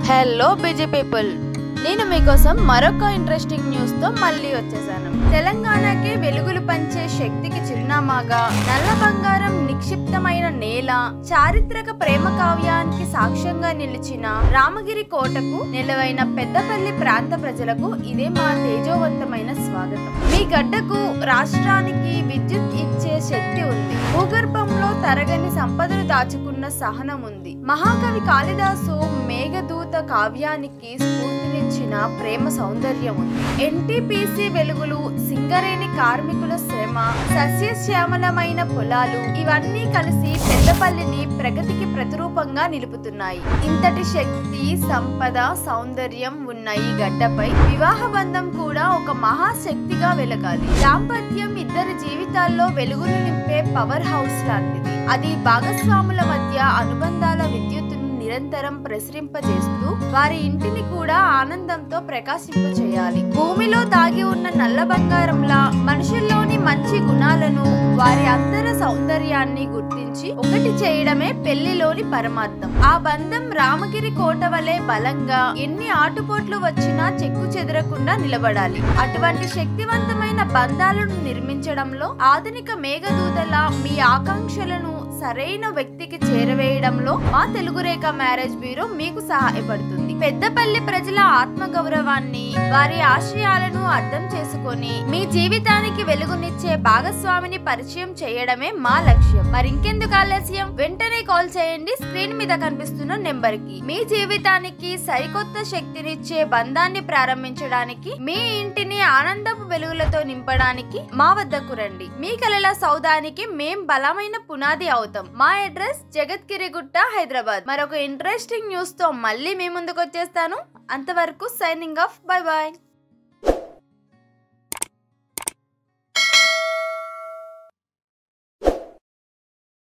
Hello busy people, నేను మీకోసం మరొక ఇంట్రెస్టింగ్ న్యూస్ తో మళ్ళీ వచ్చేసాను. తెలంగాణకి వెలుగులు పంచే శక్తికి చిరునామాగా నల్ల బంగారం నిక్షిప్తమైన నేల, చారిత్రక ప్రేమ కావ్యానికి సాక్ష్యంగా నిలిచిన రామగిరి కోటకు నిలవైన పెద్దపల్లి ప్రాంత ప్రజలకు ఇదే మా తేజోవంతమైన స్వాగతం. మీ గడ్డకు రాష్ట్రానికి విద్యుత్ ఇచ్చే శక్తి ఉంది. భూగర్భంలో తరగని సంపదలు దాచుకున్న సహనం ఉంది. మహాకవి కాళిదాసు మేఘదూత కావ్యానికి స్ఫూర్తినిచ్చిన ప్రేమ సౌందర్యం ఉంది. ఎన్టీపీసీ వెలుగులు, సింగరేణి కార్మికుల శ్రమ, సస్యశ్యామలమైన పొలాలు ఇవన్నీ కలిసి పెద్దపల్లిని ప్రగతికి ప్రతిరూపంగా నిలుపుతున్నాయి. ఇంతటి శక్తి, సంపద, సౌందర్యం ఉన్న ఈ గడ్డపై వివాహ బంధం కూడా ఒక మహాశక్తిగా వెలగాలి. దాంపత్యం ఇద్దరి జీవితాల్లో వెలుగులు నింపే పవర్ హౌస్ లాంటిది. అది భాగస్వాముల మధ్య అనుబంధాల విద్యుత్తును నిరంతరం ప్రసరింపజేస్తూ వారి ఇంటిని కూడా ఆనందంతో ప్రకాశింపచేయాలి. భూమిలో దాగి ఉన్న నల్ల బంగారంలా మనుషుల్లోని మంచి గుణాలను, వారి అంతర సౌందర్యాన్ని గుర్తించి ఒకటి చేయడమే పెళ్లిలోని పరమార్థం. ఆ బంధం రామగిరి కోట వలె బలంగా ఎన్ని ఆటుపోట్లు వచ్చినా చెక్కు చెదరకుండా నిలబడాలి. అటువంటి శక్తివంతమైన బంధాలను నిర్మించడంలో ఆధునిక మేఘదూతలా మీ ఆకాంక్షలను సరైన వ్యక్తికి చేరవేయడంలో మా తెలుగు రేఖ మ్యారేజ్ బ్యూరో మీకు సహాయపడుతుంది. పెద్దపల్లి ప్రజల ఆత్మగౌరవాన్ని, వారి ఆశయాలను అర్థం చేసుకొని మీ జీవితానికి వెలుగునిచ్చే భాగస్వామిని పరిచయం చేయడమే మా లక్ష్యం. మరింకెందుకు ఆలస్యం, వెంటనే కాల్ చేయండి స్క్రీన్ మీద కనిపిస్తున్న నెంబర్ కి. మీ జీవితానికి సరికొత్త శక్తినిచ్చే బంధాన్ని ప్రారంభించడానికి, మీ ఇంటిని ఆనందపు వెలుగులతో నింపడానికి మా వద్దకు రండి. మీ కలల సౌదానికి మేం బలమైన పునాది అవుతాం. మా అడ్రస్ జగత్గిరిగుట్ట, హైదరాబాద్. మరొక ఇంట్రెస్టింగ్ న్యూస్ తో మళ్ళీ మీ ముందుకు వచ్చేస్తాను. అంతవరకు సైనింగ్ ఆఫ్. Bye bye.